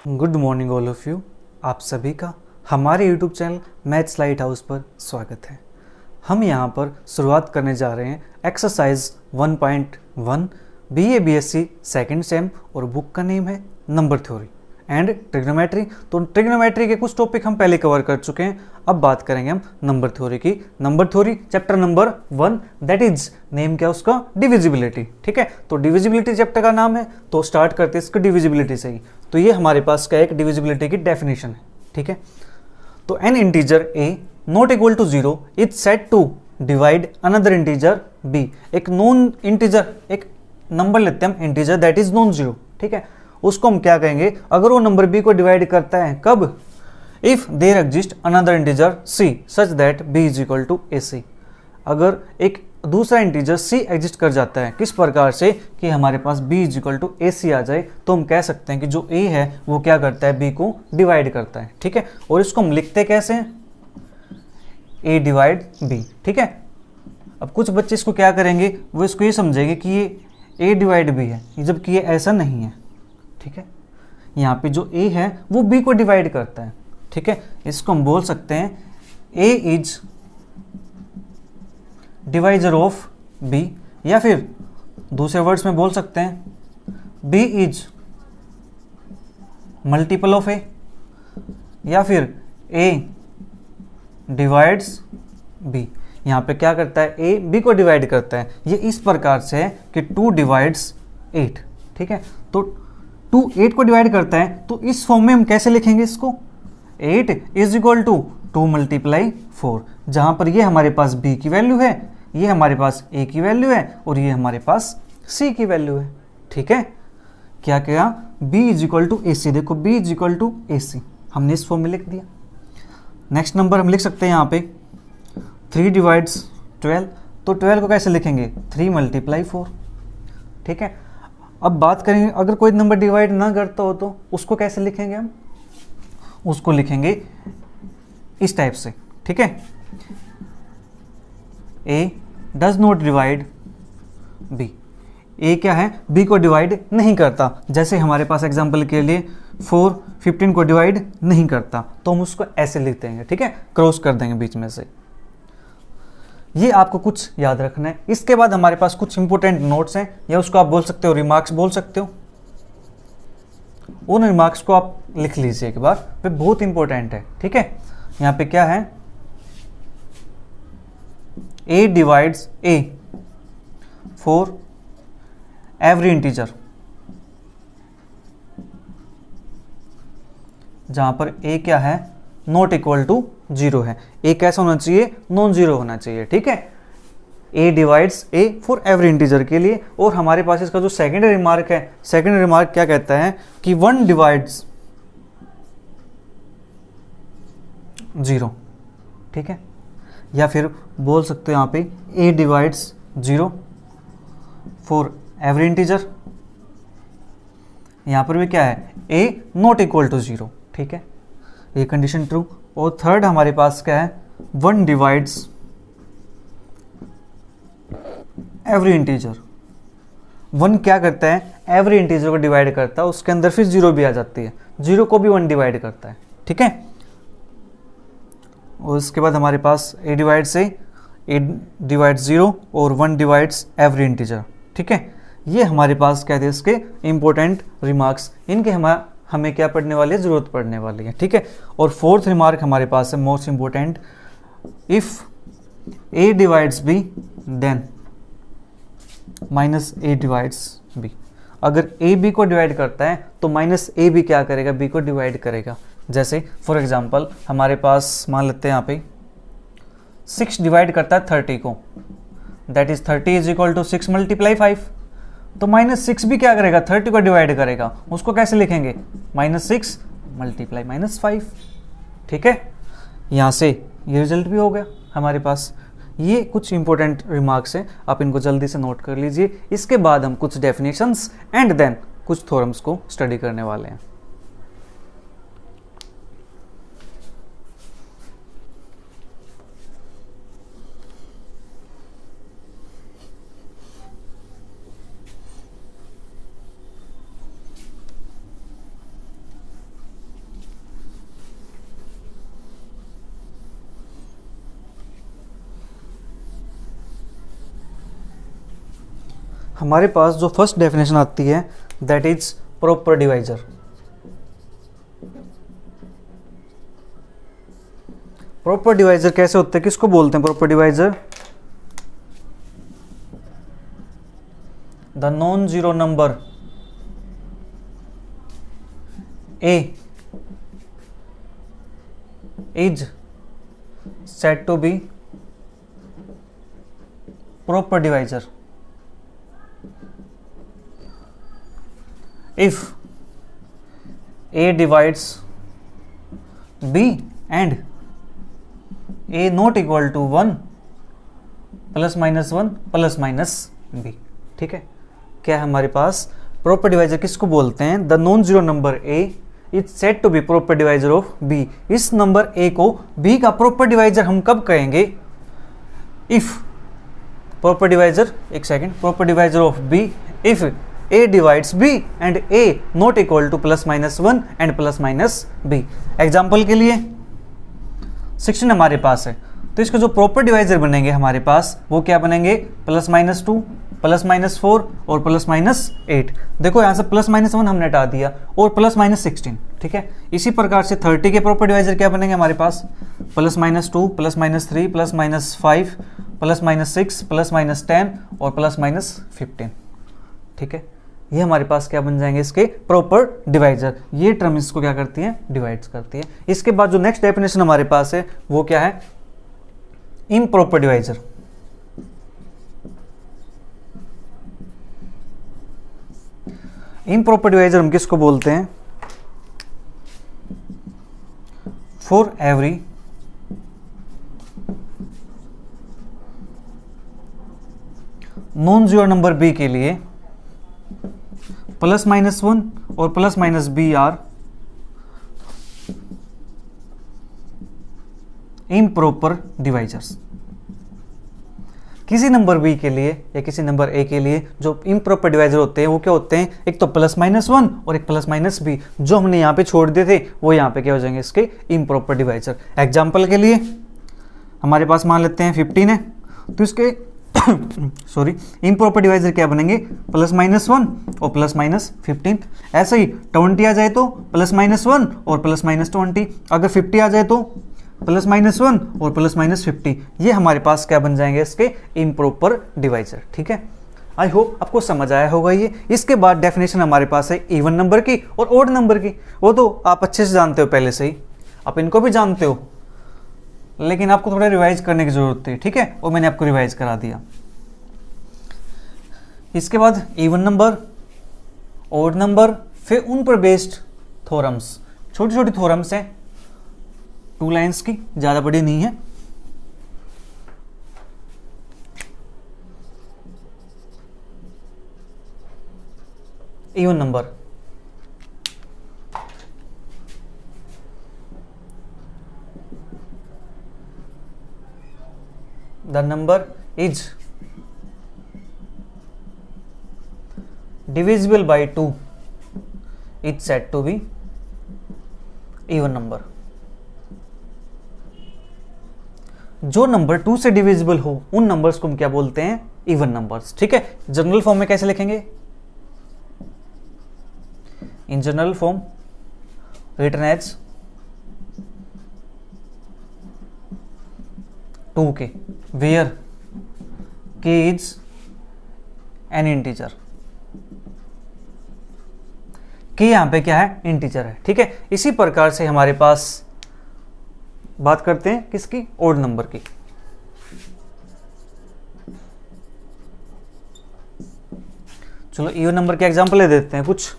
Good morning all of you. आप सभी का हमारे YouTube channel maths light house पर स्वागत है। हम यहाँ पर शुरुआत करने जा रहे हैं exercise 1.1 BA BSc second same और बुक का नेम है नंबर थ्योरी एंड ट्रिग्नोमेट्री। तो ट्रिग्नोमेट्री के कुछ टॉपिक हम पहले कवर कर चुके हैं, अब बात करेंगे हम नंबर थ्योरी की। Number theory chapter number 1, that is name क्या उसका, डिविजिबिलिटी। ठीक है, तो डिविजिबिलिटी चैप्टर का नाम है, तो स्टार्ट करते हैं इसकी डिविजिबिलिटी से ही। तो ये हमारे पास क्या एक डिविजिबिलिटी की डेफिनेशन है। ठीक है, तो an integer A not equal to 0 is set to divide another integer B. एक नॉन इंटीजर, एक नंबर लेते हैं हम integer that is non zero. ठीक है, उसको हम क्या कहेंगे, अगर वो नंबर बी को डिवाइड करता है, कब, if there exist another integer c such that b is equal to a c. अगर एक दूसरा इंटीजर सी एग्जिस्ट कर जाता है, किस प्रकार से कि हमारे पास b is equal to a सी आ जाए, तो हम कह सकते हैं कि जो a है वो क्या करता है, b को डिवाइड करता है। ठीक है, और इसको हम लिखते कैसे हैं, a डिवाइड b। ठीक है, अब कुछ बच्चे इसको क्या करेंगे, वो इसको ये समझेंगे कि ये a डिवाइड b है, जबकि ये ऐसा नहीं है। ठीक है, यहाँ पे जो a है वो b को डिवाइड करता है। ठीक है, इसको हम बोल सकते हैं a is divisor of b, या फिर दूसरे वर्ड्स में बोल सकते हैं b is multiple of a, या फिर a डिवाइड्स b। यहाँ पे क्या करता है, a b को डिवाइड करता है। ये इस प्रकार से है कि 2 डिवाइड्स 8। ठीक है, तो 2 8 को डिवाइड करता है, तो इस फॉर्म में हम कैसे लिखेंगे इसको, 8 इज इक्वल टू 2 मल्टीप्लाई 4, जहाँ पर ये हमारे पास b की वैल्यू है, ये हमारे पास a की वैल्यू है और ये हमारे पास c की वैल्यू है। ठीक है, क्या क्या, b is equal to a सी। देखो b is equal to a सी हमने इस फॉर्म में लिख दिया। नेक्स्ट नंबर हम लिख सकते हैं यहाँ पे 3 डिवाइड्स 12, तो 12 को कैसे लिखेंगे, 3 मल्टीप्लाई 4। ठीक है, अब बात करेंगे अगर कोई नंबर डिवाइड ना करता हो तो उसको कैसे लिखेंगे, हम उसको लिखेंगे इस टाइप से। ठीक है, a does not divide b, a क्या है, b को डिवाइड नहीं करता। जैसे हमारे पास एग्जांपल के लिए 4 15 को डिवाइड नहीं करता, तो हम उसको ऐसे लिख देंगे। ठीक है, क्रॉस कर देंगे बीच में से। ये आपको कुछ याद रखना है। इसके बाद हमारे पास कुछ इंपॉर्टेंट नोट्स हैं, या उसको आप बोल सकते हो रिमार्क्स बोल सकते हो। उन रिमार्क्स को आप लिख लीजिए एक बार, वे बहुत इंपॉर्टेंट है। ठीक है, यहाँ पे क्या है, a divides a for every integer, जहां पर a क्या है, नॉट इक्वल टू 0 है। a कैसा होना चाहिए, नॉन जीरो होना चाहिए। ठीक है, a divides a for every integer के लिए। और हमारे पास इसका जो सेकेंड रिमार्क है, सेकेंड रिमार्क क्या कहता है कि 1 डिवाइड्स 0। ठीक है, या फिर बोल सकते हो यहाँ पे a divides 0 for every integer. यहाँ पर भी क्या है, a नॉट इक्वल टू 0। ठीक है, ये कंडीशन ट्रू। और थर्ड हमारे पास क्या है, 1 डिवाइड्स एवरी इंटीजर। 1 क्या करता है, एवरी इंटीजर को डिवाइड करता है, उसके अंदर फिर 0 भी आ जाती है, 0 को भी 1 डिवाइड करता है। ठीक है, और उसके बाद हमारे पास a डिवाइड्स a 0 और 1 डिवाइड्स एवरी इंटीजर। ठीक है, ये हमारे पास क्या थे इसके इंपॉर्टेंट रिमार्क्स, इनके हमें क्या पढ़ने वाली है, जरूरत पड़ने वाली है। ठीक है, और फोर्थ रिमार्क हमारे पास है most important, if a divides b then minus a divides b। अगर a b को डिवाइड करता है तो माइनस a भी क्या करेगा, b को डिवाइड करेगा। जैसे फॉर एग्जांपल हमारे पास मान लेते हैं यहाँ पे 6 डिवाइड करता है 30 को, that is 30 is equal to 6 multiply 5। तो -6 भी क्या करेगा, 30 को डिवाइड करेगा। उसको कैसे लिखेंगे, -6 मल्टीप्लाई -5। ठीक है, यहाँ से ये रिजल्ट भी हो गया हमारे पास। ये कुछ इंपॉर्टेंट रिमार्क्स हैं, आप इनको जल्दी से नोट कर लीजिए। इसके बाद हम कुछ डेफिनेशंस एंड देन कुछ थ्योरम्स को स्टडी करने वाले हैं। हमारे पास जो फर्स्ट डेफिनेशन आती है that is proper divisor. Proper divisor कैसे होते हैं, किसको बोलते हैं proper divisor? The non zero number A is said to be proper divisor if A divides B and A not equal to 1 plus minus 1 plus minus B। ठीक है, क्या है हमारे पास प्रॉपर डिवाइजर किसको बोलते हैं? The non zero number A is said to be proper divisor of B। इस number A को B का प्रॉपर डिवाइजर हम कब कहेंगे? इफ प्रॉपर डिवाइजर, एक second, proper divisor of B if A divides B and A not equal to plus minus 1 and plus minus B। Example के लिए 16 हमारे पास है, तो इसके जो प्रॉपर डिवाइजर बनेंगे हमारे पास वो क्या बनेंगे? प्लस माइनस 2 प्लस माइनस 4 और प्लस माइनस 8। देखो यहाँ से प्लस माइनस 1 हमने हटा दिया और प्लस माइनस 16। ठीक है, इसी प्रकार से 30 के प्रॉपर डिवाइजर क्या बनेंगे हमारे पास? Plus minus 2 plus minus 3 plus minus 5 plus minus 6 plus minus 10 और प्लस माइनस 15। ठीक है, ये हमारे पास क्या बन जाएंगे इसके प्रॉपर डिवाइजर। ये टर्म इसको क्या करती है? डिवाइड्स करती है। इसके बाद जो नेक्स्ट डेफिनेशन हमारे पास है वो क्या है? Improper divisor. इम्प्रॉपर डिवाइजर हम किसको बोलते हैं? For every non zero number B के लिए प्लस माइनस 1 और plus minus B are improper divisors. किसी नंबर B के लिए या किसी नंबर A के लिए जो इम्प्रॉपर डिवाइजर होते हैं वो क्या होते हैं? एक तो प्लस माइनस 1 और एक प्लस माइनस B। जो हमने यहाँ पे छोड़ दिए थे वो यहाँ पे क्या हो जाएंगे? इसके इम्प्रॉपर डिवाइजर। एग्जाम्पल के लिए हमारे पास मान लेते हैं 15 है, तो इसके सॉरी इम्प्रॉपर डिवाइजर क्या बनेंगे? प्लस माइनस 1 और प्लस माइनस 15। ऐसे ही 20 आ जाए तो प्लस माइनस 1 और प्लस माइनस 20। अगर 50 आ जाए तो प्लस माइनस 1 और प्लस माइनस 50। ये हमारे पास क्या बन जाएंगे? इसके इम्प्रॉपर डिवाइजर। ठीक है, आई होप आपको समझ आया होगा ये। इसके बाद डेफिनेशन हमारे पास है इवन नंबर की और ओड नंबर की। वो तो आप अच्छे से जानते हो पहले से ही, आप इनको भी जानते हो, लेकिन आपको थोड़ा रिवाइज करने की जरूरत है। ठीक है, और मैंने आपको रिवाइज करा दिया। इसके बाद इवन नंबर, ओड नंबर, फिर उन पर बेस्ड थ्योरम्स। छोटी छोटी थ्योरम्स हैं, 2 लाइन्स की, ज़्यादा बड़ी नहीं है। Even number, the number is divisible by 2 is said to be even number। जो नंबर 2 से डिविजिबल हो उन नंबर्स को हम क्या बोलते हैं? Even numbers. ठीक है, जनरल फॉर्म में कैसे लिखेंगे? In general form written as 2k where k is an integer. k यहां पे क्या है? इंटीजर है। ठीक है, इसी प्रकार से हमारे पास बात करते हैं किसकी? ओड नंबर की। चलो इवन नंबर के एग्जांपल ले देते हैं कुछ।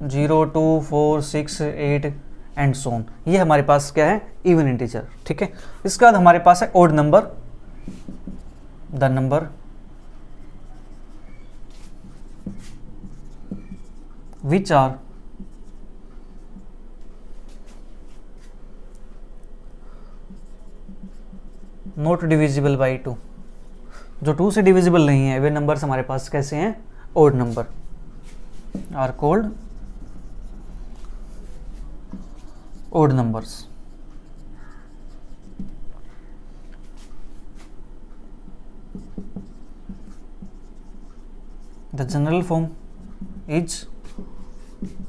0, 2, 4, 6, 8 एंड सो ऑन। ये हमारे पास क्या है? Even integer. ठीक है, इसके बाद हमारे पास है odd number. The number which are not divisible by 2। जो 2 से डिविजिबल नहीं है वे नंबर्स हमारे पास कैसे हैं? Odd number are called odd numbers. The general form is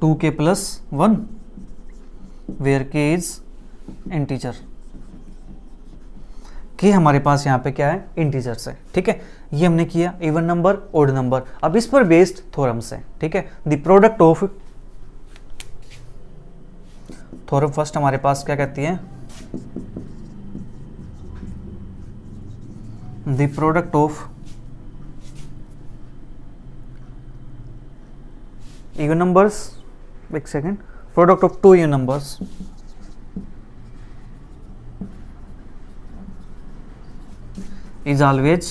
2k plus 1 where k is integer. k हमारे पास यहाँ पे क्या है, इंटीजर्स है, ठीक है। ये हमने किया इवन नंबर ओड नंबर। अब इस पर बेस्ड थ्योरम्स है, ठीक है। The product of theorem first हमारे पास क्या कहती है, the product of even numbers, एक second, product of two even numbers is always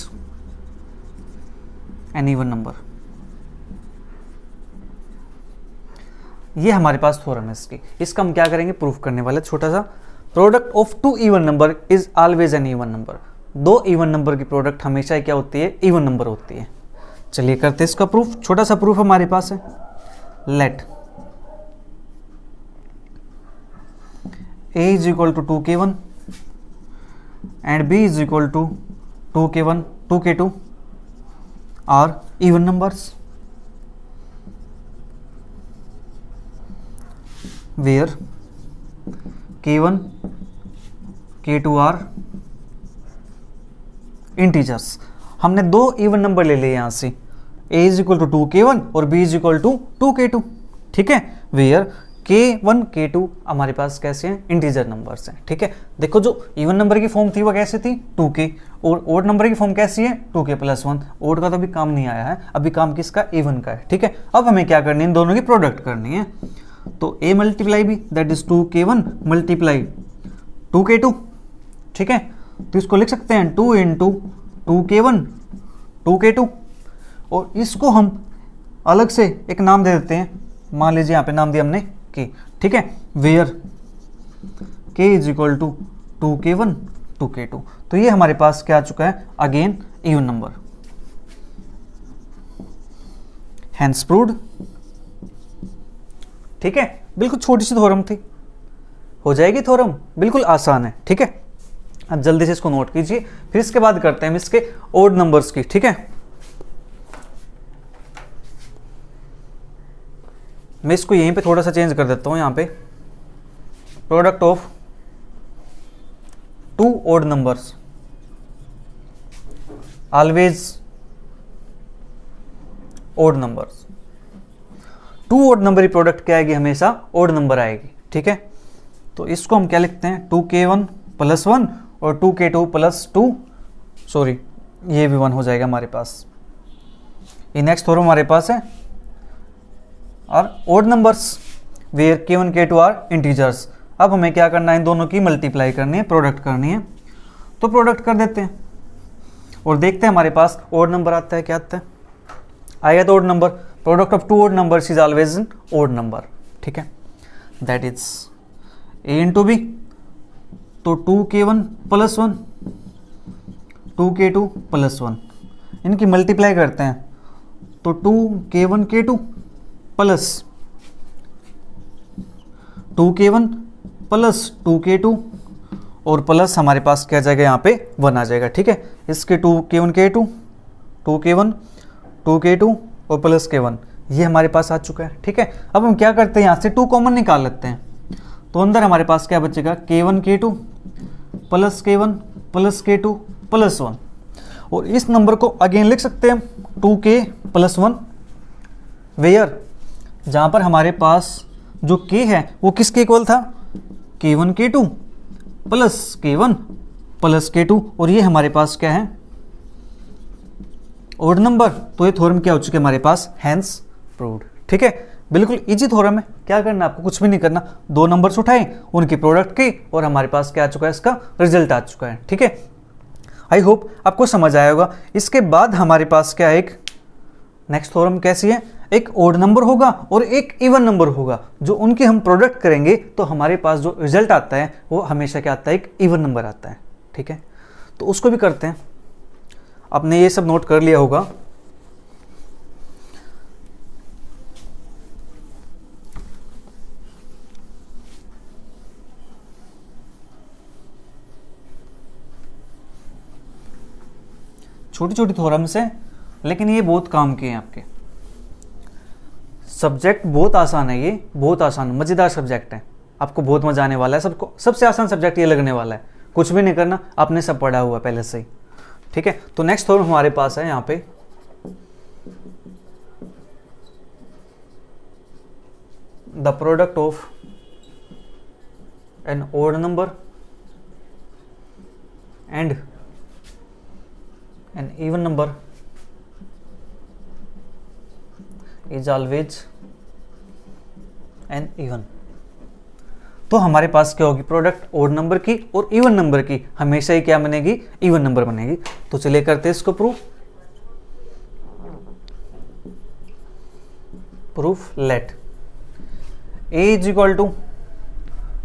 an even number। ये हमारे पास थ्योरम है इसका हम क्या करेंगे, प्रूफ करने वाले। छोटा सा, product of two even number is always an even number. दो इवन नंबर की प्रोडक्ट हमेशा क्या होती है, इवन नंबर होती है। चलिए करते हैं इसका प्रूफ। छोटा सा प्रूफ हमारे पास है, late a is equal to 2k1 and b is equal to 2k1 2k2 are even numbers where k1 k2 are integers। हमने दो इवन नंबर ले लिए यहां से, a is equal to 2k1 और b is equal to 2k2, ठीक है। where k1 k2 हमारे पास कैसे हैं, इंटीजर नंबर्स हैं, ठीक है। देखो जो इवन नंबर की फॉर्म थी वो कैसे थी, 2k, और ओड नंबर की फॉर्म कैसी है, 2k plus 1। ओड का तो अभी काम नहीं आया है, अभी काम किसका, इवन का है, ठीक है। अब हमें क्या करनी है, इन दोनों की प्रोडक्ट करनी है। तो a multiply b that is 2k1 multiply 2k2, ठीक है। तो इसको लिख सकते हैं 2 इंटू 2k1 2k2, और इसको हम अलग से एक नाम दे देते हैं। मान लीजिए यहाँ पे नाम दिया हमने k, ठीक है। Where k is equal to 2k1 2k2। तो ये हमारे पास क्या आ चुका है, again even number, hence proved, ठीक है। बिल्कुल छोटी सी थ्योरम थी, हो जाएगी थ्योरम, बिल्कुल आसान है, ठीक है। अब जल्दी से इसको नोट कीजिए, फिर इसके बाद करते हैं हम इसके ओड नंबर्स की, ठीक है। मैं इसको यहीं पे थोड़ा सा चेंज कर देता हूं, यहां पे product of two odd numbers always odd numbers. Two odd number की प्रोडक्ट क्या आएगी, हमेशा ओड नंबर आएगी, ठीक है। तो इसको हम क्या लिखते हैं, 2k1 plus 1 और 2k2 plus 2, सॉरी ये भी 1 हो जाएगा हमारे पास। ये नेक्स्ट थ्योरम हमारे पास है, और odd numbers where k1 k2 are integers. अब हमें क्या करना है, इन दोनों की मल्टीप्लाई करनी है, प्रोडक्ट करनी है। तो प्रोडक्ट कर देते हैं और देखते हैं हमारे पास ओड नंबर आता है, क्या आता है, आएगा तो odd number. Product of two odd numbers is always an odd number, ठीक है। That is a into B, तो 2k1 plus 1 2k2 plus 1, इनकी मल्टीप्लाई करते हैं तो 2k1 k2 plus 2k1 plus 2k2 और प्लस हमारे पास क्या जाएगा, यहाँ पे 1 आ जाएगा, ठीक है। इसके 2k1 k2 2k1 2k2 और प्लस k1, ये हमारे पास आ चुका है, ठीक है। अब हम क्या करते हैं, यहाँ से 2 कॉमन निकाल लेते हैं, तो अंदर हमारे पास क्या बचेगा, k1 k2 plus k1 plus k2 plus 1, और इस नंबर को अगेन लिख सकते हैं 2k प्लस 1, वेयर जहाँ पर हमारे पास जो k है वो किसके इक्वल था, k1 k2 plus k1 plus k2, और ये हमारे पास क्या है, ओड नंबर। तो ये थ्योरम क्या हो चुका है हमारे पास, हैंस प्रूव्ड, ठीक है। बिल्कुल इजी थ्योरम है, क्या करना आपको, कुछ भी नहीं करना, दो नंबर्स उठाए, उनकी प्रोडक्ट की, और हमारे पास क्या आ चुका है, इसका रिजल्ट आ चुका है, ठीक है। आई होप आपको समझ आया होगा। इसके बाद हमारे पास क्या है, एक नेक्स्ट थ्योरम कैसी है, एक ओड नंबर होगा और एक इवन नंबर होगा, जो उनके हम प्रोडक्ट करेंगे तो हमारे पास जो रिजल्ट आता है वो हमेशा क्या आता है, एक इवन नंबर आता है, ठीक है। तो उसको भी करते हैं। आपने ये सब नोट कर लिया होगा। छोटी छोटी थ्योरम्स हैं, लेकिन ये बहुत काम के हैं आपके। सब्जेक्ट बहुत आसान है, ये बहुत आसान मज़ेदार सब्जेक्ट है, आपको बहुत मजा आने वाला है। सबको सबसे आसान सब्जेक्ट ये लगने वाला है, कुछ भी नहीं करना, आपने सब पढ़ा हुआ पहले से ही, ठीक है। तो नेक्स्ट थ्योरम हमारे पास है यहाँ पे the product of an odd number and an even number is always an even. तो हमारे पास क्या होगी, प्रोडक्ट ओड नंबर की और इवन नंबर की हमेशा ही क्या बनेगी, इवन नंबर बनेगी। तो चलिए करते हैं इसको proof let a is equal to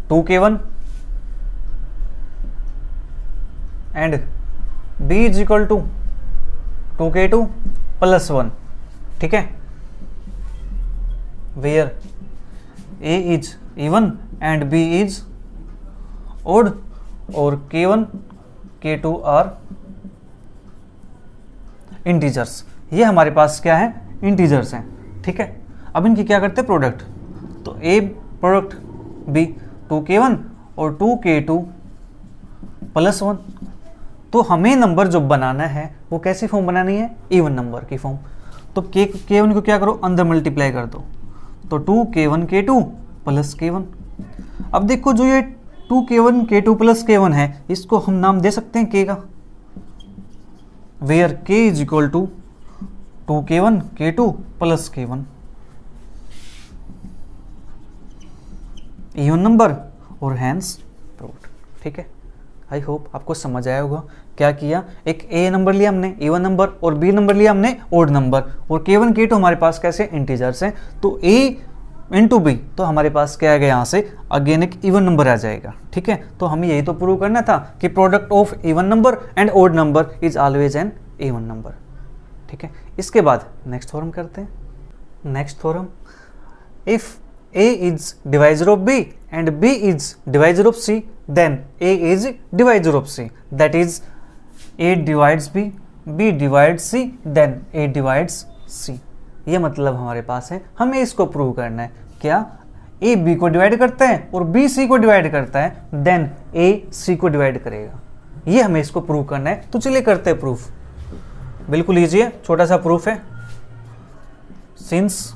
2k1 and b is equal to 2k2 plus 1, ठीक है, where a is even and b is odd और k1 k2 आर इंटीजर्स। ये हमारे पास क्या है, इंटीजर्स हैं, ठीक है। अब इनकी क्या करते हैं, प्रोडक्ट। तो a प्रोडक्ट b 2k1 और 2k2 प्लस 1। तो हमें नंबर जो बनाना है वो कैसी फॉर्म बनानी है, इवन नंबर की फॉर्म। तो k1 को क्या करो, अंदर मल्टीप्लाई कर दो, तो 2k1 k2 प्लस k1। अब देखो जो ये 2k1 k2 प्लस k1 है, इसको हम नाम दे सकते हैं k का, where k is equal to 2k1 k2 plus k1, even number और हैंस प्रूव्ड, ठीक है। आई होप आपको समझ आया होगा। क्या किया, एक ए नंबर लिया हमने इवन नंबर और बी नंबर लिया हमने ओड नंबर, और k1 k2 हमारे पास कैसे इंटीजर्स हैं, तो a इंटू बी, तो हमारे पास क्या आएगा यहाँ से अगेन एक इवन नंबर आ जाएगा, ठीक है। तो हमें यही तो प्रूव करना था कि product of even number and odd number is always an even number, ठीक है। इसके बाद नेक्स्ट थ्योरम करते हैं। Next theorem, if a is divisor of b and b is divisor of c, then a is divisor of c, that is a divides b, b divides c, then a divides c। ये मतलब हमारे पास है, हमें इसको prove करना है। क्या, a b को डिवाइड करता है और b c को डिवाइड करता है, then a c को डिवाइड करेगा। ये हमें इसको प्रूव करना है। तो चलिए करते हैं प्रूफ, बिल्कुल ईजी है, छोटा सा प्रूफ है। Since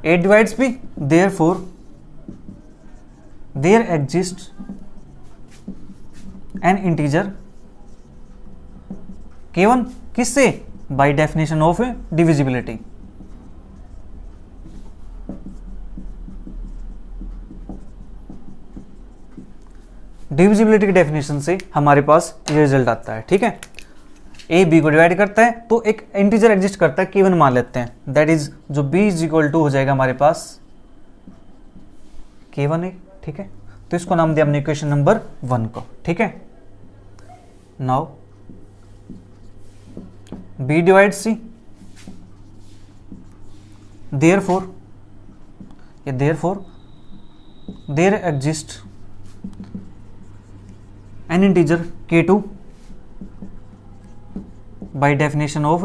a divides b, therefore there exists an integer k1, किससे, by definition of divisibility। Divisibility की डेफिनेशन से हमारे पास ये रिजल्ट आता है, ठीक है। ए बी को डिवाइड करता है तो एक इंटीजर एग्जिस्ट करता है, k1 मान लेते हैं, दैट इज जो b इज इक्वल टू हो जाएगा हमारे पास k1 है, ठीक है। तो इसको नाम दिया हमने इक्वेशन नंबर 1 को, ठीक है। Now b divide c, therefore there exist an integer k2 by definition of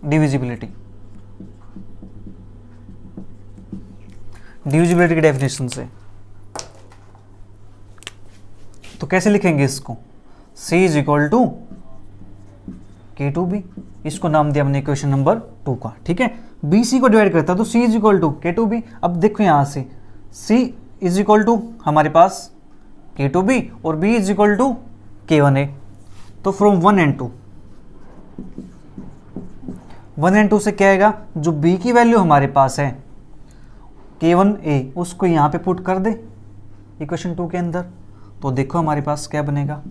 divisibility। Divisibility की डेफिनेशन से तो कैसे लिखेंगे इसको, c is equal to k2b, इसको नाम दिया हमने इक्वेशन नंबर 2 का, ठीक है। b c को डिवाइड करता है तो c is equal to k2b। अब देखो यहां से c इज इक्वल टू हमारे पास k2b और b is equal to k1 है। तो फ्रॉम 1 and 2 से क्या आएगा, जो b की वैल्यू हमारे पास है k1a, उसको यहाँ पे पुट कर दे इक्वेशन 2 के अंदर। तो देखो हमारे पास क्या बनेगा,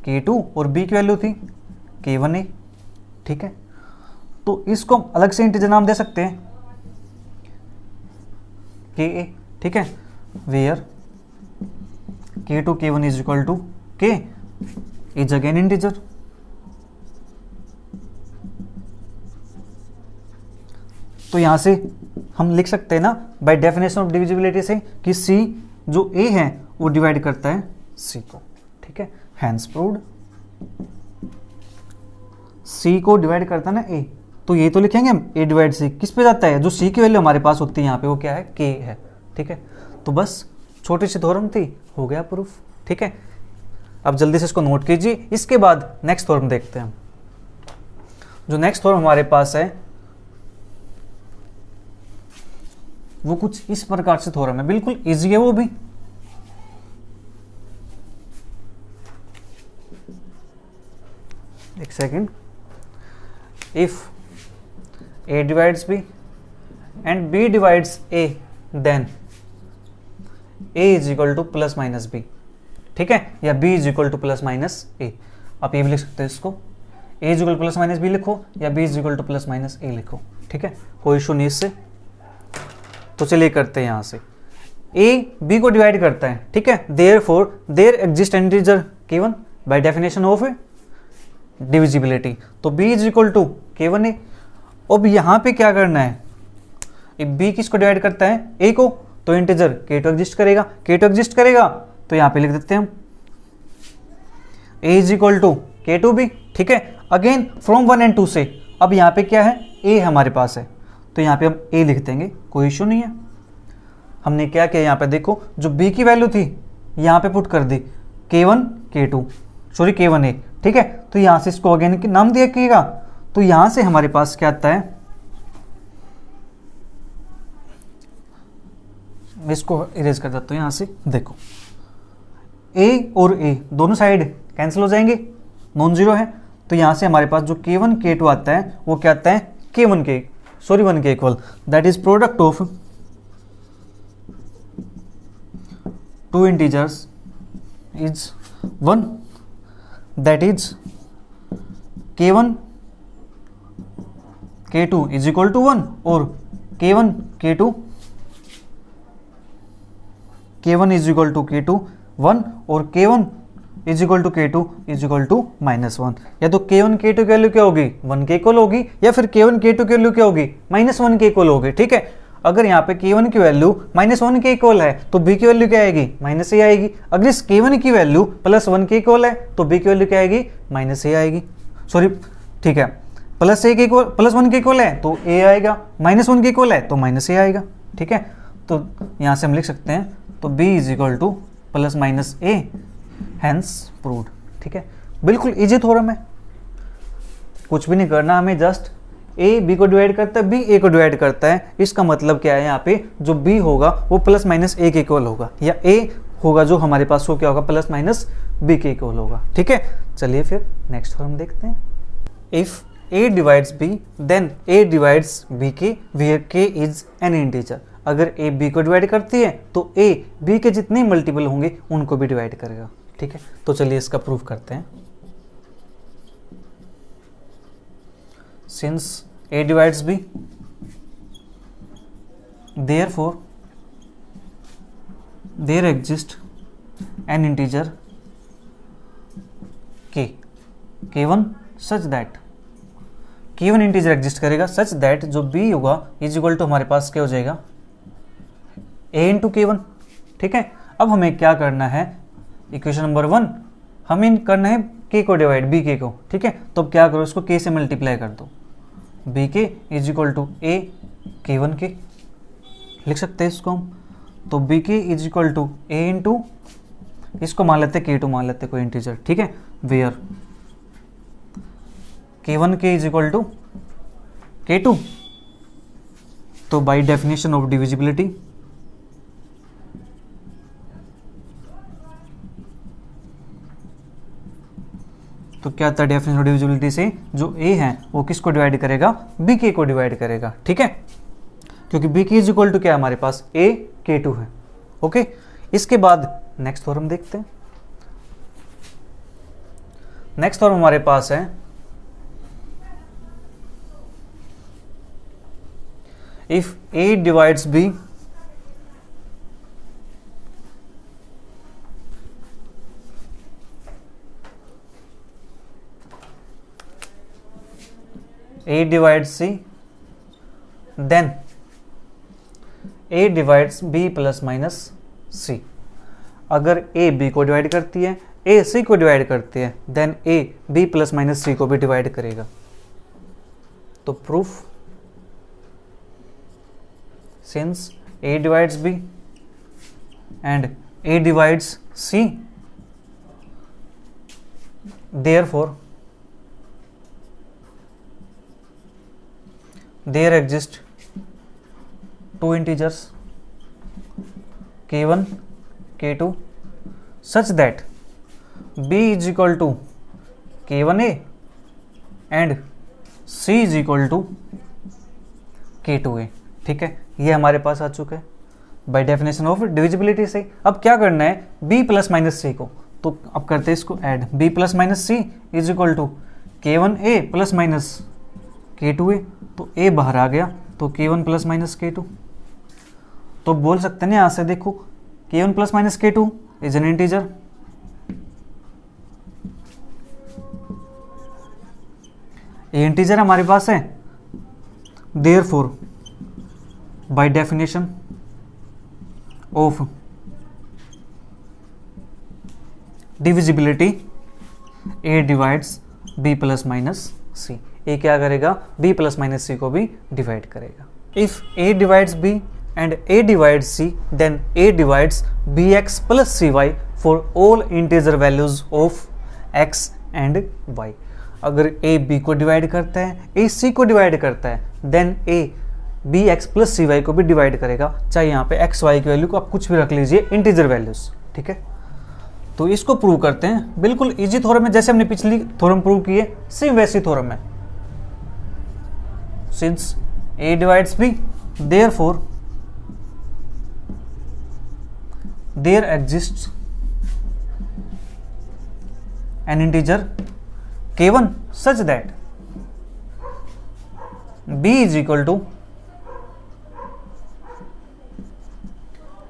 k2 और b की वैल्यू थी k1a, ठीक है। तो इसको अलग से इंटीजर नाम दे सकते हैं ka, ठीक है, where k2 k1 is equal to k is again integer. तो यहां से हम लिख सकते हैं ना बाय डेफिनेशन ऑफ डिविजिबिलिटी से कि c जो a है वो डिवाइड करता है c को, ठीक है। हैंस प्रूव्ड, c को डिवाइड करता है ना a, तो ये तो लिखेंगे हम a डिवाइड सी, किस पे जाता है, जो c की वैल्यू हमारे पास होती है यहाँ पे वो क्या है, k है। ठीक है, तो बस छोटी सी थ्योरम थी, हो गया प्रूफ। ठीक है, अब जल्दी से इसको नोट कीजिए। इसके बाद नेक्स्ट थ्योरम देखते हैं हम। जो नेक्स्ट थ्योरम हमारे पास है वो कुछ इस प्रकार से थ्योरम है, बिल्कुल इजी है वो भी। एक second. If a divides b and b divides a, then a is equal to plus minus b। ठीक है, या b is equal to plus minus a। आप ये भी लिख सकते हो इसको, a is equal plus minus b लिखो या b is equal to plus minus a लिखो। ठीक है, कोई इशू नहीं इससे। तो चलिए करते हैं यहाँ से, a b को डिवाइड करता है। ठीक है, therefore there exist integer k1 by definition of divisibility. तो b is equal to k1 a। अब यहाँ पे क्या करना है, b किसको डिवाइड करता है, a को, तो इंटीजर k2 एग्जिस्ट करेगा, k2 एग्जिस्ट करेगा तो यहाँ पे लिख देते हैं हम a is equal to k2b। ठीक है, अगेन फ्रॉम 1 एंड 2 से, अब यहाँ पे क्या है, a हमारे पास है तो यहाँ पे हम a लिख देंगे, कोई इशू नहीं है। हमने क्या किया, यहाँ पे देखो जो b की वैल्यू थी यहाँ पे पुट कर दी k1 k2 sorry k1 a। ठीक है, तो यहाँ से इसको अगेन नाम दिया किएगा, तो यहाँ से हमारे पास क्या आता है, मैं इसको इरेज कर देता हूँ यहाँ से। देखो a और a दोनों साइड कैंसिल हो जाएंगे, नॉन जीरो है, तो यहाँ से हमारे पास जो k1 k2 आता है वो क्या आता है, k1 k सॉरी 1 के equal, that is product of two integers is 1, that is k1 k2 is equal to 1 और k1 k1 is equal to k2 1 और k1 is equal to k2 is equal to -1। या तो k1 k2 की value क्या होगी, 1 के equal होगी, या फिर k1 k2 की वैल्यू क्या होगी, -1 के इक्वल होगी। ठीक है, अगर यहाँ पे k1 की वैल्यू -1 के इक्वल है तो b की वैल्यू क्या आएगी, -a आएगी। अगर इस k1 की वैल्यू +1 के इक्वल है तो b की वैल्यू क्या आएगी, -a आएगी। सॉरी, ठीक है, +1 के इक्वल है तो a आएगा, -1 के इक्वल है तो -a आएगा। ठीक है, तो यहाँ से हम लिख सकते हैं, तो b is equal to +-a, hence proved. ठीक है, बिल्कुल इजी थ्योरम है, कुछ भी नहीं करना हमें, जस्ट a b को डिवाइड करता है, b a को डिवाइड करता है। इसका मतलब क्या है, यहाँ पे जो b होगा वो +-a के इक्वल होगा, या a होगा जो हमारे पास वो क्या होगा, +-b के इक्वल होगा। ठीक है, चलिए फिर नेक्स्ट थ्योरम देखते हैं। If a divides b then a divides b k where k is an integer. अगर a b को डिवाइड करती है तो a b के जितने मल्टीपल होंगे उनको भी डिवाइड करेगा। ठीक है, तो चलिए इसका प्रूफ करते हैं। Since a divides b, therefore there exists an integer k, k1 such that k1 integer exist करेगा सच दैट जो b होगा इज इक्वल टू हमारे पास क्या हो जाएगा, a इंटू k1। ठीक है, अब हमें क्या करना है, इक्वेशन नंबर 1 हमें करना है k को डिवाइड b k को। ठीक है, तो अब क्या करो, इसको k से मल्टीप्लाई कर दो, b k is equal to a k1 k लिख सकते हैं इसको हम। तो b k is equal to a इंटू, इसको मान लेते k2 मान लेते कोई इंटीजर। ठीक है, where k1 k is equal to k2, तो बाय डेफिनेशन ऑफ डिविजिबिलिटी तो क्या था, डेफिनेशन ऑफ डिविजिबिलिटी से जो a है वो किसको डिवाइड करेगा, b k को डिवाइड करेगा। ठीक है, क्योंकि b k is equal to क्या हमारे पास a k2 है। ओके, इसके बाद नेक्स्ट थ्योरम देखते हैं। नेक्स्ट थ्योरम हमारे पास है, if a divides b a divides c then a divides b +-c। अगर a b को डिवाइड करती है, a c को डिवाइड करती है, देन a b +-c को भी डिवाइड करेगा। तो proof since A divides B and A divides C, therefore there exist two integers k1 k2 such that B is equal to k1a and C is equal to k2a। ठीक है, ये हमारे पास आ चुका है बाय डेफिनेशन ऑफ डिविजिबिलिटी से। अब क्या करना है, b प्लस माइनस सी को, तो अब करते हैं इसको add, b plus minus C is equal to k1a plus minus k2a, तो a बाहर आ गया तो k1 प्लस माइनस k2। तो बोल सकते हैं ना यहाँ से, देखो k1 plus minus k2 is an integer, ये इंटीजर हमारे पास है, therefore by definition of divisibility a divides b plus minus C, a क्या करेगा, b प्लस माइनस सी को भी डिवाइड करेगा। If a divides b and a divides c then a divides bx plus cy for all integer values of x and y। अगर a b को divide करता है, a c को divide करता है, then a bx plus cy को भी divide करेगा, चाहे यहाँ पे x y की वैल्यू को आप कुछ भी रख लीजिए, इंटीजर वैल्यूज। ठीक है, तो इसको प्रूव करते हैं, बिल्कुल इजी थ्योरम है, जैसे हमने पिछली थ्योरम प्रूव की है सेम वैसी थ्योरम है। Since a divides b therefore there exists an integer k1 such that b is equal to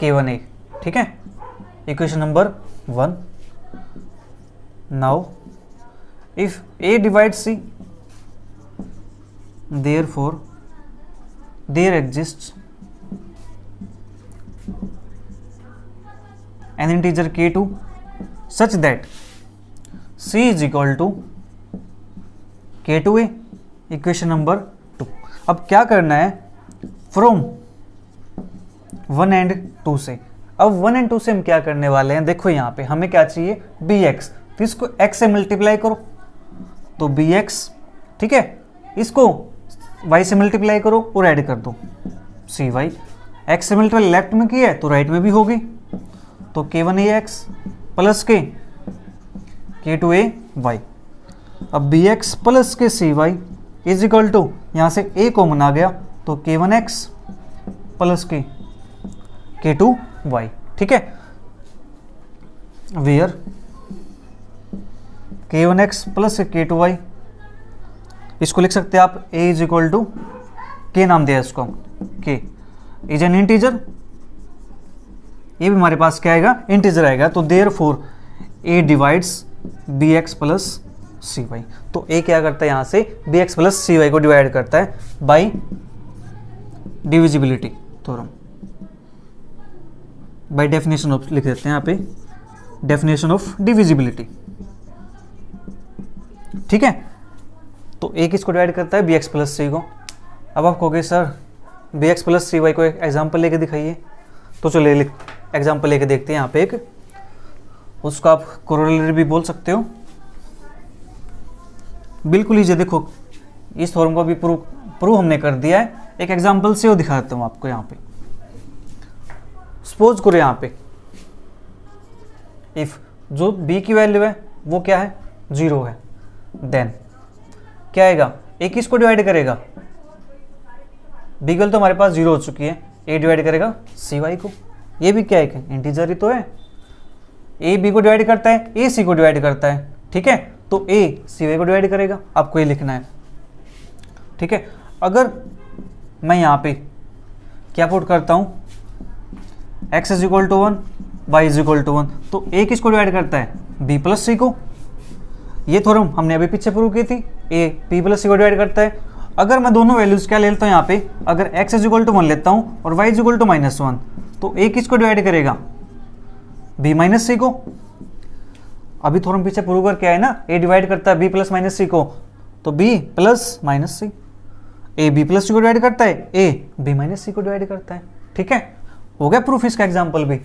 k1a। ठीक है, equation number 1। Now if a divides c therefore there exists an integer k2 such that c is equal to k2a, equation number 2। अब क्या करना है, from 1 and 2 से, अब 1 and 2 से हम क्या करने वाले हैं, देखो यहाँ पे हमें क्या चाहिए bx, तो इसको x से मल्टीप्लाई करो तो bx, ठीक है, इसको y से मल्टीप्लाई करो और ऐड कर दो cy, x से मल्टीप्लाई लेफ्ट में की है तो राइट में भी होगी, तो k1ax प्लस के k2ay। अब bx प्लस के cy इज इक्वल टू, यहाँ से a कॉमन आ गया तो k1x प्लस के k2y। ठीक है, वेयर k1x प्लस k2y, इसको लिख सकते हैं आप a is equal to k, नाम दिया इसको k इज एन इंटीजर, ये भी हमारे पास क्या आएगा, इंटीजर आएगा, तो therefore a divides bx plus cy। तो a क्या करता है, यहाँ से bx प्लस cy को डिवाइड करता है by divisibility theorem, by definition of, लिख देते हैं यहाँ पे डेफिनेशन ऑफ डिविजिबिलिटी। ठीक है, तो a किसको डिवाइड करता है, bx प्लस c को। अब आप कहोगे सर bx प्लस cy को एक एग्जाम्पल लेके दिखाइए, तो चलिए एग्जाम्पल लेके देखते हैं। यहाँ पे एक, उसको आप कोरोलरी भी बोल सकते हो, बिल्कुल ही, देखो इस थ्योरम को भी प्रूव हमने कर दिया है, एक एग्जाम्पल से वो दिखा देता हूँ आपको। यहाँ पे सपोज करो यहाँ पे इफ जो b की वैल्यू है वो क्या है, 0 है, देन क्या आएगा, a किसको डिवाइड करेगा, b की वैल्यू तो हमारे पास 0 हो चुकी है, a डिवाइड करेगा cy को, ये भी क्या है, इंटीजर ही तो है, a b को डिवाइड करता है, a c को डिवाइड करता है। ठीक है, तो a cy को डिवाइड करेगा, आपको ये लिखना है। ठीक है, अगर मैं यहाँ पे क्या पुट करता हूँ, x is equal to 1, y is equal to 1, तो a किसको डिवाइड करता है, b प्लस c को, ये थ्योरम हमने अभी पीछे प्रूव की थी, a b प्लस c को डिवाइड करता है। अगर मैं दोनों वैल्यूज क्या ले लेता हूँ यहाँ पे, अगर x इज इक्वल टू 1 लेता हूँ और y इज इक्वल टू -1, तो a किसको डिवाइड करेगा, b माइनस सी को। अभी थ्योरम पीछे प्रूव करके आए ना, a डिवाइड करता है b प्लस माइनस सी को, तो b plus minus C, A B plus C को डिवाइड करता है, ए बी माइनस सी को डिवाइड करता है। ठीक है, हो गया प्रूफ इसका एग्जाम्पल भी।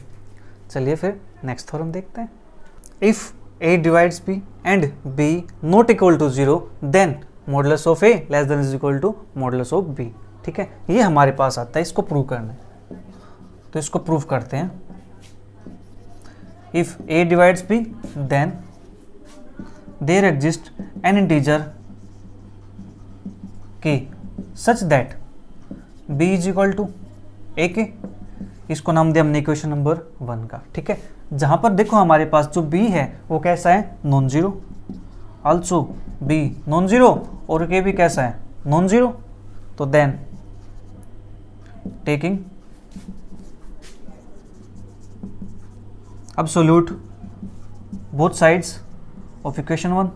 चलिए फिर नेक्स्ट थ्योरम देखते हैं। If A divides B and B not equal to 0 then modulus of A less than is equal to modulus of B. ठीक है, ये हमारे पास आता है, इसको प्रूव करना है, तो इसको प्रूव करते हैं। If A divides b then there exist an integer k such that b is equal to a k. इसको नाम दिया हमने इक्वेशन नंबर 1 का। ठीक है, जहां पर देखो हमारे पास जो बी है वो कैसा है, non zero, also B non zero, और के भी कैसा है, नॉन जीरो। तो then taking absolute both sides of equation 1,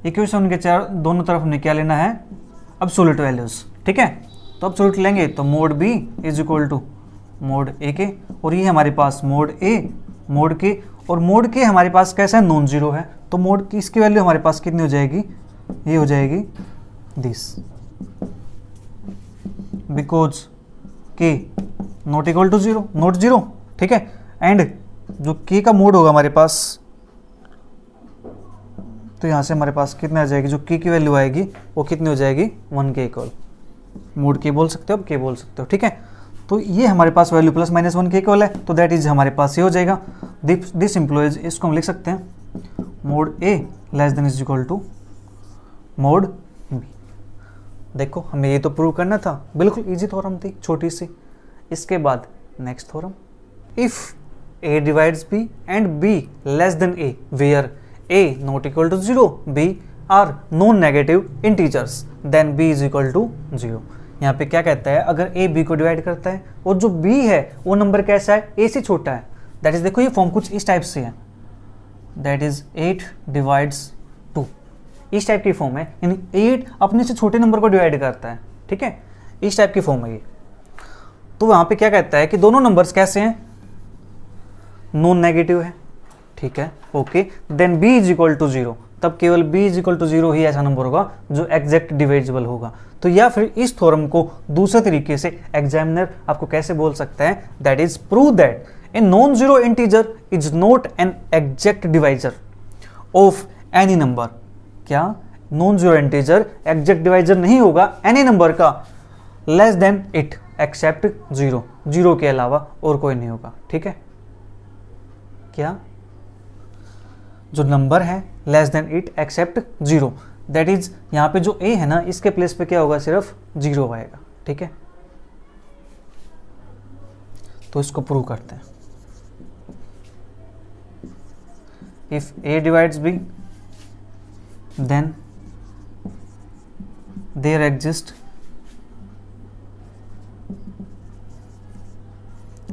equation के चार दोनों तरफ हमें क्या लेना है, absolute values। ठीक है, तो absolute लेंगे तो mod b is equal to mod a K, और ये हमारे पास मोड a मोड k, और मोड k हमारे पास कैसा है, नॉन जीरो है, तो मोड की इसकी वैल्यू हमारे पास कितनी हो जाएगी, ये हो जाएगी this, because k not equal to zero, not zero. ठीक है, एंड जो k का मोड होगा हमारे पास, तो यहां से हमारे पास कितने आ जाएगी, जो k की वैल्यू आएगी वो कितनी हो जाएगी, 1 के इक्वल, मोड k बोल सकते हो, अब k बोल सकते हो। ठीक है, तो ये हमारे पास वैल्यू प्लस माइनस 1 के इक्वल है, तो दैट इज हमारे पास ये हो जाएगा दिस इम्प्लॉइज, इसको हम लिख सकते हैं mod a less than is equal to mod b। देखो हमें ये तो प्रूव करना था, बिल्कुल इजी थ्योरम थी, छोटी सी। इसके बाद next theorem, if a divides b and b less than a where a not equal to 0 b are non negative integers then b is equal to 0। यहाँ पे क्या कहता है, अगर a b को डिवाइड करता है और जो b है वो नंबर कैसा है, a से छोटा है, दैट इज, देखो ये फॉर्म कुछ इस टाइप से है, दैट इज 8 डिवाइड्स 2, इस टाइप की फॉर्म है, यानी 8 अपने से छोटे नंबर को डिवाइड करता है। ठीक है, इस टाइप की फॉर्म है ये। तो वहां पे क्या कहता है कि दोनों नंबर्स कैसे हैं, नॉन नेगेटिव है। ठीक है, okay, then b is equal to 0, तब केवल b इज इक्वल टू 0 ही ऐसा नंबर होगा जो एग्जैक्ट डिविजिबल होगा। तो या फिर इस थ्योरम को दूसरे तरीके से एग्जामिनर आपको कैसे बोल सकता है, that is prove that a non zero integer is not an exact divisor of any number. क्या, non zero integer exact divisor नहीं होगा एनी नंबर का, लेस देन इट एक्सेप्ट 0, 0 के अलावा और कोई नहीं होगा। ठीक है, क्या, जो नंबर है less than it except 0, that is यहाँ पे जो a है ना, इसके प्लेस पे क्या होगा, सिर्फ 0 आएगा। ठीक है, तो इसको प्रूव करते हैं। If a divides b then there exist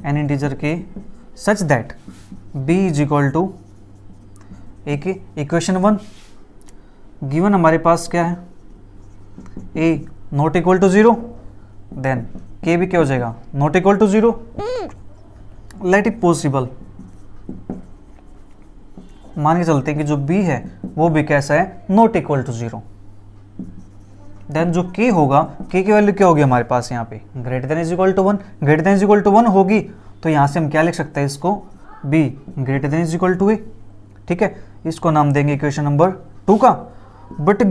an integer k such that b is equal to a K. Equation 1 given हमारे पास क्या है, a not equal to 0, then k भी क्या हो जाएगा, not equal to 0। Let it possible, मान के चलते हैं कि जो b है वो भी कैसा है, नॉट इक्वल टू 0। देन जो k होगा, k की वैल्यू क्या होगी हमारे पास यहाँ पे, greater than is equal to 1, greater than is equal to 1 होगी, तो यहाँ से हम क्या लिख सकते हैं इसको, b greater than is equal to a। ठीक है, इसको नाम देंगे इक्वेशन नंबर 2 का। बट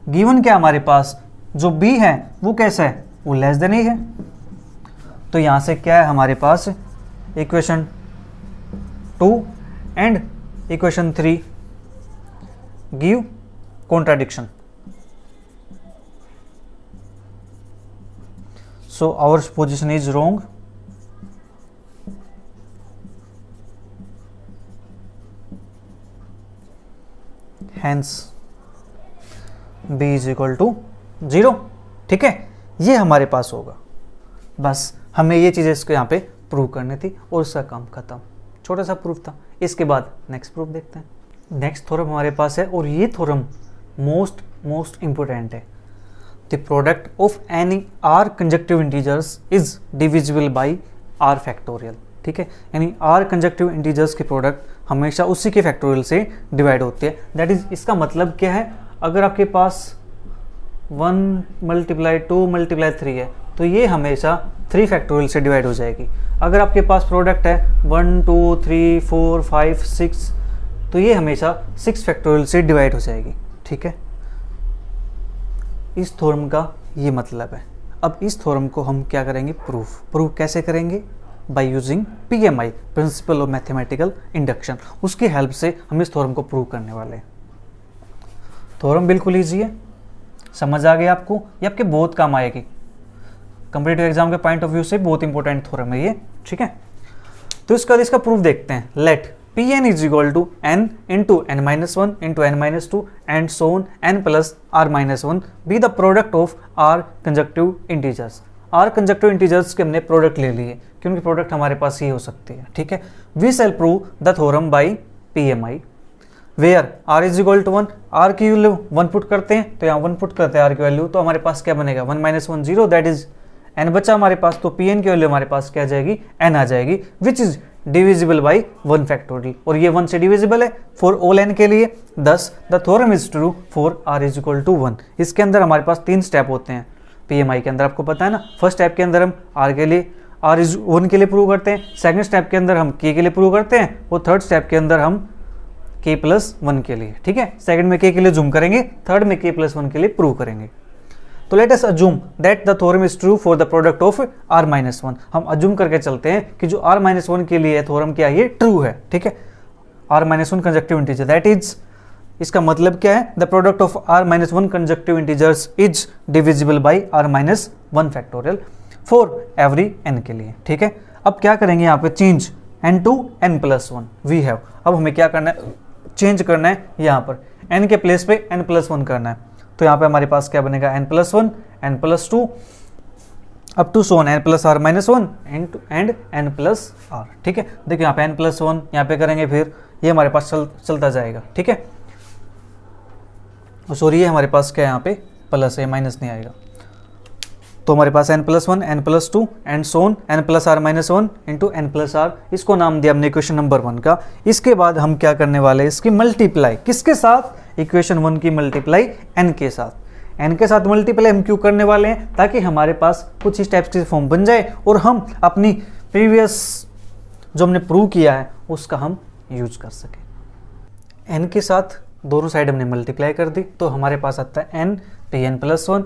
गिवन क्या हमारे पास, जो b है वो कैसा है, वो लेस देन a है, तो यहाँ से क्या है हमारे पास, equation 2 and equation 3 give contradiction. So our position is wrong. Hence b is equal to 0। ठीक है, ये हमारे पास होगा, बस हमें ये चीज़ें इसको यहाँ पे प्रूव करनी थी और उसका काम खत्म, छोटा सा प्रूफ था। इसके बाद नेक्स्ट प्रूफ देखते हैं। नेक्स्ट थ्योरम हमारे पास है और ये थ्योरम मोस्ट इंपोर्टेंट है। The product of any R consecutive integers is divisible by R factorial. ठीक है, यानी आर कंजक्टिव इंटीजर्स के प्रोडक्ट हमेशा उसी के फैक्टोरियल से डिवाइड होती है। दैट इज, इसका मतलब क्या है, अगर आपके पास 1 × 2 × 3 है तो ये हमेशा 3 फैक्टोरियल से डिवाइड हो जाएगी। अगर आपके पास प्रोडक्ट है 1 2 3 4 5 6 तो ये हमेशा 6 फैक्टोरियल से डिवाइड हो जाएगी। ठीक है, इस थ्योरम का ये मतलब है। अब इस थ्योरम को हम क्या करेंगे, प्रूफ कैसे करेंगे, by using PMI, principle of mathematical induction. उसकी हेल्प से हम इस थ्योरम को प्रूव करने वाले हैं। थ्योरम बिल्कुल ईजी है, समझ आ गया आपको, ये आपके बहुत काम आएगी। कॉम्पिटिटिव एग्जाम के पॉइंट ऑफ व्यू से बहुत इंपॉर्टेंट थ्योरम है ये। ठीक है, तो इसका प्रूफ देखते हैं। Let Pn is equal to n into n minus 1 into n minus 2 and so on n plus r minus 1 be the product of r conjunctive integers। r conjunctive integers के हमने प्रोडक्ट ले लिए क्योंकि product हमारे पास ही हो सकती है। ठीक है, we shall prove the theorem by PMI where r is equal to 1, r की वैल्यू 1 पुट करते हैं तो यहाँ 1 पुट करते हैं r की वैल्यू, तो हमारे पास क्या बनेगा 1 - 1 0, दैट इज n बचा हमारे पास, तो Pn की वैल्यू हमारे पास क्या आ जाएगी, n आ जाएगी, which is divisible by 1 factorial, और ये 1 से डिविजिबल है फॉर ऑल n के लिए। Thus the theorem is true for r is equal to 1। इसके अंदर हमारे पास 3 स्टेप होते हैं PMI के अंदर, आपको पता है ना। फर्स्ट स्टेप के अंदर हम r के लिए r इज 1 के लिए प्रूव करते हैं, सेकंड स्टेप के अंदर हम k के लिए प्रूव करते हैं, और थर्ड स्टेप के अंदर हम k + 1 के लिए। ठीक है, सेकंड में k के लिए जूम करेंगे, थर्ड में k + 1 के लिए प्रूव करेंगे। तो let us assume that the theorem is true for the product of r - 1। हम अज्यूम करके चलते हैं कि जो r - 1 के लिए थ्योरम क्या है, ये ट्रू है। ठीक है, r - 1 conjunctive integer, that is, इसका मतलब क्या है, the product of r - 1 consecutive integers is divisible by r - 1 factorial for every n के लिए। ठीक है, अब क्या करेंगे यहाँ पे, change n to n + 1 we have. अब हमें क्या करना है, चेंज करना है यहाँ पर n के प्लेस पे n + 1 करना है। तो यहाँ पे हमारे पास क्या बनेगा, n + 1 n + 2 up to so n + r - 1 and n + r। ठीक है, देखिए यहाँ पे n + 1 यहाँ पे करेंगे, फिर ये हमारे पास चलता जाएगा। ठीक है, सॉरी ये हमारे पास क्या है, यहाँ पे प्लस है, माइनस नहीं आएगा। तो हमारे पास n + 1 n + 2 and so on n + r - 1 into n + r, इसको नाम दिया हमने इक्वेशन नंबर 1 का। इसके बाद हम क्या करने वाले हैं, इसकी मल्टीप्लाई किसके साथ, इक्वेशन 1 की मल्टीप्लाई n के साथ। n के साथ मल्टीप्लाई हम क्यों करने वाले हैं, ताकि हमारे पास कुछ इस टाइप की फॉर्म बन जाए और हम अपनी प्रीवियस जो हमने प्रूव किया है उसका हम यूज कर सकें। n के साथ दोनों साइड हमने मल्टीप्लाई कर दी, तो हमारे पास आता है n Pn + 1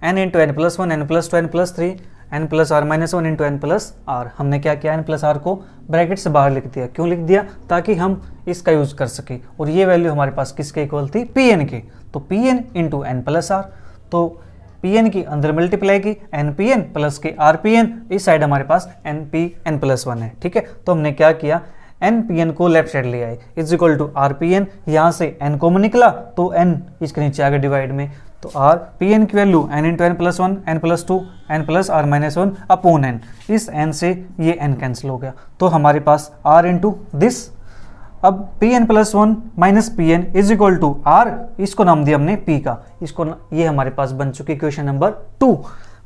n into n + 1 n + 2 n + 3 n + r - 1 into n + r। हमने क्या किया, n + r को ब्रैकेट से बाहर लिख दिया। क्यों लिख दिया, ताकि हम इसका यूज कर सके, और ये वैल्यू हमारे पास किसके इक्वल थी, Pn की। तो Pn into n + r, तो Pn की अंदर मल्टीप्लाई की nPn प्लस के rPn, इस साइड हमारे पास nP n + 1 है। ठीक है, तो हमने क्या किया, nPn को लेफ्ट साइड ले आए, इज इक्वल टू rPn, यहाँ से n कॉमन निकला तो n इसके नीचे आ गया डिवाइड में, तो r Pn की value n into n + 1 n + 2 n + r - 1 upon n, इस n से ये n कैंसिल हो गया, तो हमारे पास r into दिस। अब Pn + 1 minus Pn is equal to r, इसको नाम दिया हमने P का, इसको ये हमारे पास बन चुकी equation number 2,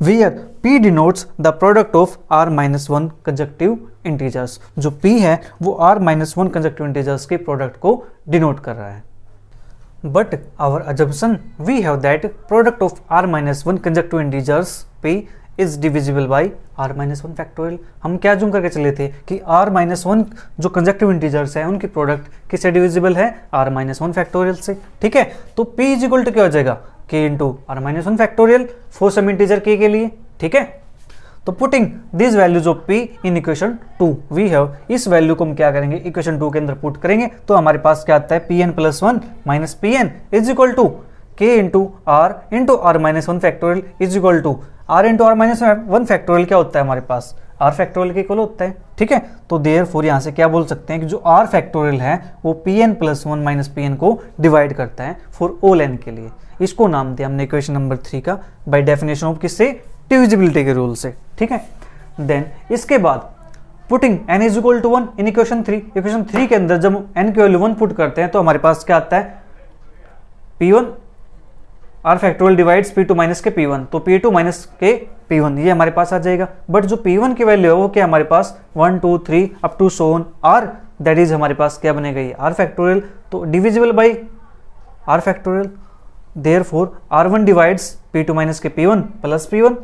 where P denotes the product of r - 1 consecutive integers. जो P है वो r - 1 कंजक्टिव इंटीजर्स के प्रोडक्ट को डिनोट कर रहा है। But our assumption we have that product of r - 1 conjunctive integers p is divisible by r - 1 factorial। हम क्या जूम करके चले थे कि r - 1 जो कंजक्टिव इंटीजर्स है उनकी प्रोडक्ट किससे डिविजिबल है, r - 1 फैक्टोरियल से। ठीक है, तो p इज इक्वल टू क्या हो जाएगा, k into r - 1 factorial for some integer k के लिए। ठीक है, तो putting this values of p in equation 2 we have, इस वैल्यू को हम क्या करेंगे, इक्वेशन 2 के अंदर पुट करेंगे, तो हमारे पास क्या आता है, Pn + 1 minus Pn is equal to k into r - 1 factorial is equal to r into r - 1 factorial क्या होता है हमारे पास, r फैक्टोरियल के इक्वल होता है। ठीक है, तो देयरफॉर यहाँ से क्या बोल सकते हैं कि जो r फैक्टोरियल है वो Pn + 1 माइनस Pn को डिवाइड करता है फॉर ऑल n के लिए। इसको नाम दिया हमने इक्वेशन नंबर 3 का, बाय डेफिनेशन ऑफ किससे, डिविजिबिलिटी के रूल से। ठीक है, देन इसके बाद putting n is equal to 1 in equation 3, equation 3 के अंदर जब n की वैल्यू 1 पुट करते हैं तो हमारे पास क्या आता है, P1 r factorial divides P2 minus के P1, तो P2 माइनस के P1 ये हमारे पास आ जाएगा। बट जो P1 की वैल्यू है वो क्या हमारे पास 1 2 3 up to so on r that is हमारे पास क्या बनेगा ये आर फैक्टोरियल, तो divisible by R factorial, therefore r1 divides p2 minus के p1 plus p1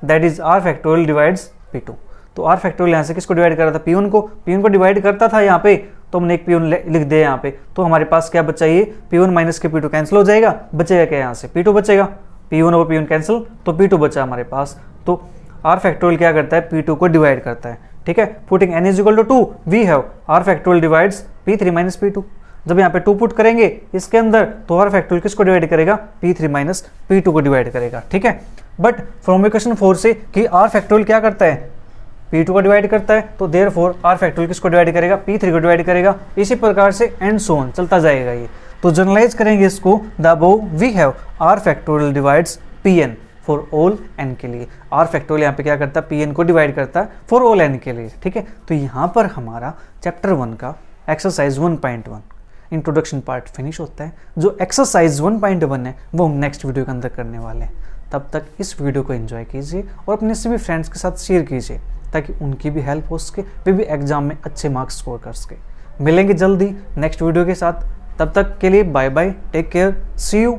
that is r factorial divides p2। तो r फैक्टोरियल यहाँ से किसको डिवाइड कर रहा था, p1 को डिवाइड करता था यहाँ पे, तो हमने एक p1 लिख दिया यहाँ पे। तो हमारे पास क्या बचा, ये p1 माइनस के p2 कैंसिल हो जाएगा, बचेगा क्या यहाँ से p2 बचेगा, p1 और p1 कैंसिल, तो p2 बचा हमारे पास। तो r फैक्टोरियल क्या करता है, p2 को डिवाइड करता है, ठीक है। Putting n is equal to 2 we have r factorial divides p3 minus p2। जब यहाँ पे 2 पुट करेंगे इसके अंदर, तो r फैक्टोरियल किसको डिवाइड करेगा, p3 माइनस p2 को डिवाइड करेगा, ठीक है। बट फ्रॉम इक्वेशन 4 से कि r फैक्टोरियल क्या करता है, p2 को डिवाइड करता है, तो देयरफॉर r फैक्टोरियल किसको डिवाइड करेगा, p3 को डिवाइड करेगा। इसी प्रकार से एंड सो ऑन चलता जाएगा ये। तो जनरलाइज करेंगे इसको, the above we have r factorial divides pn for all n के लिए। r फैक्टोरियल यहाँ पे क्या करता है, pn को डिवाइड करता है फॉर ऑल n के लिए, ठीक है। तो यहाँ पर हमारा चैप्टर 1 का एक्सरसाइज 1.1 इंट्रोडक्शन पार्ट फिनिश होता है। जो एक्सरसाइज 1.1 है वो हम नेक्स्ट वीडियो के अंदर करने वाले हैं। तब तक इस वीडियो को एंजॉय कीजिए और अपने सभी फ्रेंड्स के साथ शेयर कीजिए, ताकि उनकी भी हेल्प हो सके, वे भी एग्जाम में अच्छे मार्क्स स्कोर कर सके। मिलेंगे जल्दी नेक्स्ट वीडियो के साथ, तब तक के लिए bye bye, take care, see you,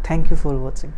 thank you for watching.